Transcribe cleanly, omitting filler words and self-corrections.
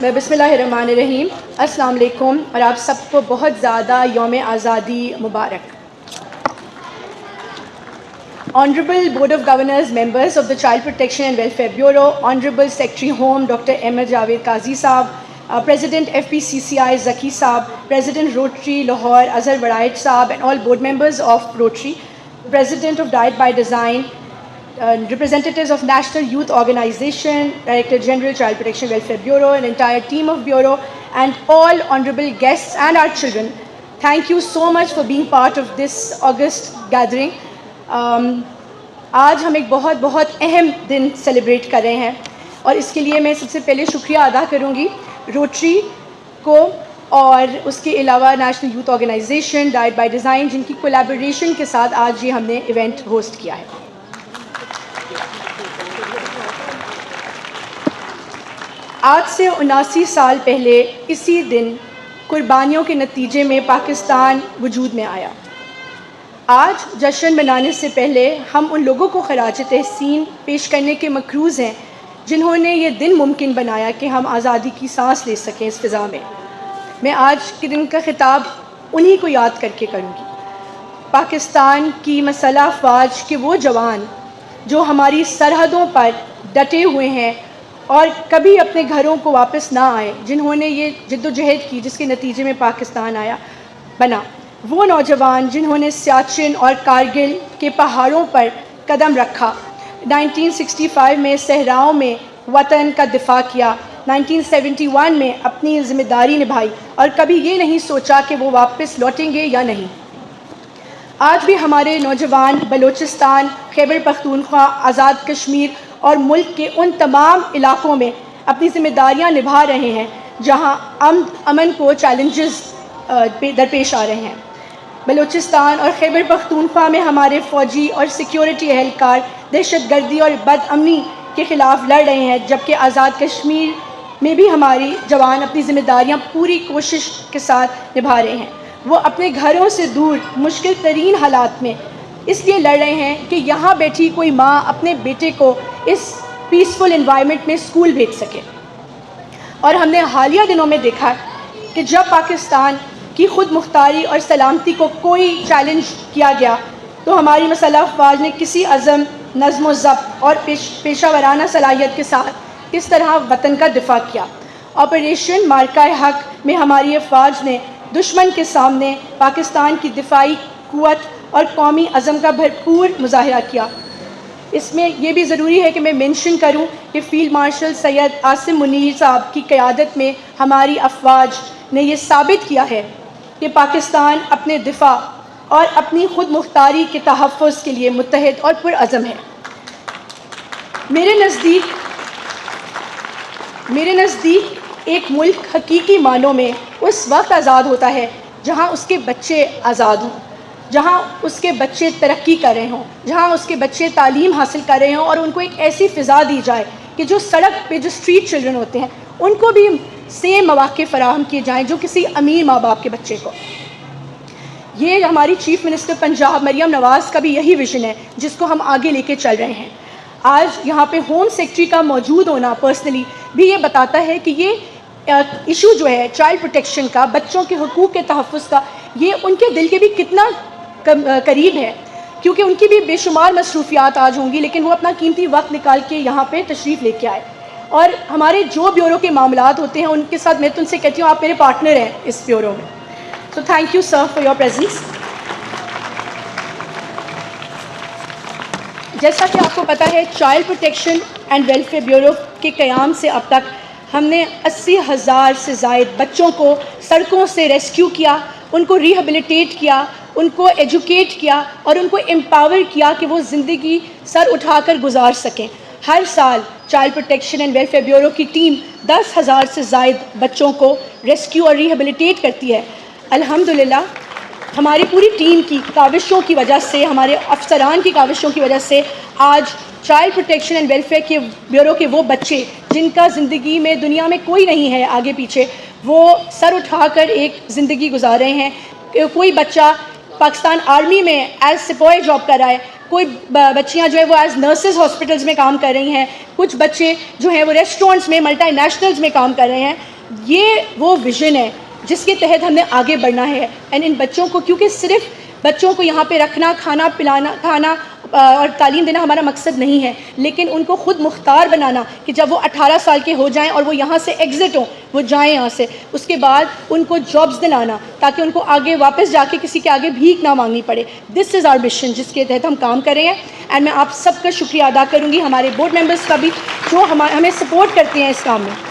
میں بسم اللہ الرحمن الرحیم. السلام علیکم اور آپ سب کو بہت زیادہ یوم آزادی مبارک. Honorable Board of Governors, members of the Child Protection and Welfare Bureau, Honorable Secretary Home Dr. Ahmed Javed Qazi Saab, President FPCCI Zaki Saab, President Rotary Lahore Azhar Waraid Saab, and all board members of Rotary, President of Diet by Design, representatives of National Youth Organization, Director General Child Protection Welfare Bureau, an entire team of Bureau, and all honorable guests and our children. Thank you so much for being part of this August gathering. آج ہم ایک بہت بہت اہم دن celebrate کر رہے ہیں اور اس کے لیے میں سب سے پہلے شکریہ ادا کروں گی روٹری کو اور اس کے علاوہ national youth organisation diet by design جن کی کولیبوریشن کے ساتھ آج یہ ہم نے ایونٹ ہوسٹ کیا ہے. آج سے 79 سال پہلے اسی دن قربانیوں کے نتیجے میں پاکستان وجود میں آیا. آج جشن منانے سے پہلے ہم ان لوگوں کو خراج تحسین پیش کرنے کے مقروض ہیں جنہوں نے یہ دن ممکن بنایا کہ ہم آزادی کی سانس لے سکیں اس فضا میں. میں آج کے دن کا خطاب انہی کو یاد کر کے کروں گی. پاکستان کی مسلح افواج کے وہ جوان جو ہماری سرحدوں پر ڈٹے ہوئے ہیں اور کبھی اپنے گھروں کو واپس نہ آئے، جنہوں نے یہ جد و جہد کی جس کے نتیجے میں پاکستان بنا. وہ نوجوان جنہوں نے سیاچن اور کارگل کے پہاڑوں پر قدم رکھا، 1965 میں صحراؤں میں وطن کا دفاع کیا، 1971 میں اپنی ذمہ داری نبھائی اور کبھی یہ نہیں سوچا کہ وہ واپس لوٹیں گے یا نہیں. آج بھی ہمارے نوجوان بلوچستان، خیبر پختونخوا، آزاد کشمیر اور ملک کے ان تمام علاقوں میں اپنی ذمہ داریاں نبھا رہے ہیں جہاں امن کو چیلنجز درپیش آ رہے ہیں. بلوچستان اور خیبر پختونخوا میں ہمارے فوجی اور سیکیورٹی اہلکار دہشت گردی اور بد امنی کے خلاف لڑ رہے ہیں، جبکہ آزاد کشمیر میں بھی ہماری جوان اپنی ذمہ داریاں پوری کوشش کے ساتھ نبھا رہے ہیں. وہ اپنے گھروں سے دور مشکل ترین حالات میں اس لیے لڑ رہے ہیں کہ یہاں بیٹھی کوئی ماں اپنے بیٹے کو اس پیسفل انوائرمنٹ میں اسکول بھیج سکے. اور ہم نے حالیہ دنوں میں دیکھا کہ جب پاکستان کی خود مختاری اور سلامتی کو کوئی چیلنج کیا گیا تو ہماری مسلح افواج نے کسی عزم، نظم و ضبط اور پیشہ ورانہ صلاحیت کے ساتھ کس طرح وطن کا دفاع کیا. آپریشن مارکہ حق میں ہماری افواج نے دشمن کے سامنے پاکستان کی دفاعی قوت اور قومی عزم کا بھرپور مظاہرہ کیا. اس میں یہ بھی ضروری ہے کہ میں مینشن کروں کہ فیلڈ مارشل سید عاصم منیر صاحب کی قیادت میں ہماری افواج نے یہ ثابت کیا ہے کہ پاکستان اپنے دفاع اور اپنی خود مختاری کے تحفظ کے لیے متحد اور پرعزم ہے. میرے نزدیک ایک ملک حقیقی معنوں میں اس وقت آزاد ہوتا ہے جہاں اس کے بچے آزاد ہوں، جہاں اس کے بچے ترقی کر رہے ہوں، جہاں اس کے بچے تعلیم حاصل کر رہے ہوں اور ان کو ایک ایسی فضا دی جائے کہ جو سڑک پہ جو اسٹریٹ چلڈرن ہوتے ہیں ان کو بھی سیم مواقع فراہم کیے جائیں جو کسی امیر ماں باپ کے بچے کو. یہ ہماری چیف منسٹر پنجاب مریم نواز کا بھی یہی ویژن ہے جس کو ہم آگے لے کے چل رہے ہیں. آج یہاں پہ ہوم سیکرٹری کا موجود ہونا پرسنلی بھی یہ بتاتا ہے کہ یہ ایشو جو ہے چائلڈ پروٹیکشن کا، بچوں کے حقوق کے تحفظ کا، یہ ان کے دل کے بھی کتنا قریب ہے، کیونکہ ان کی بھی بے شمار مصروفیات آج ہوں گی لیکن وہ اپنا قیمتی وقت نکال کے یہاں پہ تشریف لے کے آئے. اور ہمارے جو بیورو کے معاملات ہوتے ہیں ان کے ساتھ میں تو ان سے کہتی ہوں آپ میرے پارٹنر ہیں اس بیورو میں. So thank you sir for your presence. جیسا کہ آپ کو پتہ ہے child protection and welfare bureau کے قیام سے اب تک ہم نے 80,000 سے زائد بچوں کو سڑکوں سے ریسکیو کیا، ان کو ریہیبلیٹیٹ کیا، ان کو ایجوکیٹ کیا اور ان کو امپاور کیا کہ وہ زندگی سر اٹھا کر گزار سکیں. ہر سال child protection and welfare bureau کی ٹیم 10,000 سے زائد بچوں کو ریسکیو اور ریہیبلیٹیٹ کرتی ہے. الحمدللہ ہماری پوری ٹیم کی کاوشوں کی وجہ سے، ہمارے افسران کی کاوشوں کی وجہ سے آج چائلڈ پروٹیکشن اینڈ ویلفیئر کے بیورو کے وہ بچے جن کا زندگی میں دنیا میں کوئی نہیں ہے آگے پیچھے، وہ سر اٹھا کر ایک زندگی گزار رہے ہیں. کوئی بچہ پاکستان آرمی میں ایز سپاہی جاب کر رہا ہے، کوئی بچیاں جو ہے وہ ایز نرسز ہاسپٹلز میں کام کر رہی ہیں, کچھ بچے جو ہیں وہ ریسٹورینٹس میں, ملٹی نیشنلز میں کام کر رہے ہیں. یہ وہ ویژن ہے جس کے تحت ہم نے آگے بڑھنا ہے. اینڈ ان بچوں کو, کیونکہ صرف بچوں کو یہاں پہ رکھنا, کھانا اور تعلیم دینا ہمارا مقصد نہیں ہے, لیکن ان کو خود مختار بنانا کہ جب وہ 18 سال کے ہو جائیں اور وہ یہاں سے ایگزٹ ہوں, وہ جائیں یہاں سے, اس کے بعد ان کو جابس دلانا تاکہ ان کو آگے واپس جا کے کسی کے آگے بھیک نہ مانگنی پڑے. دس از آور مشن جس کے تحت ہم کام کر رہے ہیں. اینڈ میں آپ سب کا شکریہ ادا کروں گی, ہمارے بورڈ ممبرس کا بھی, جو ہمیں سپورٹ کرتے ہیں اس کام میں.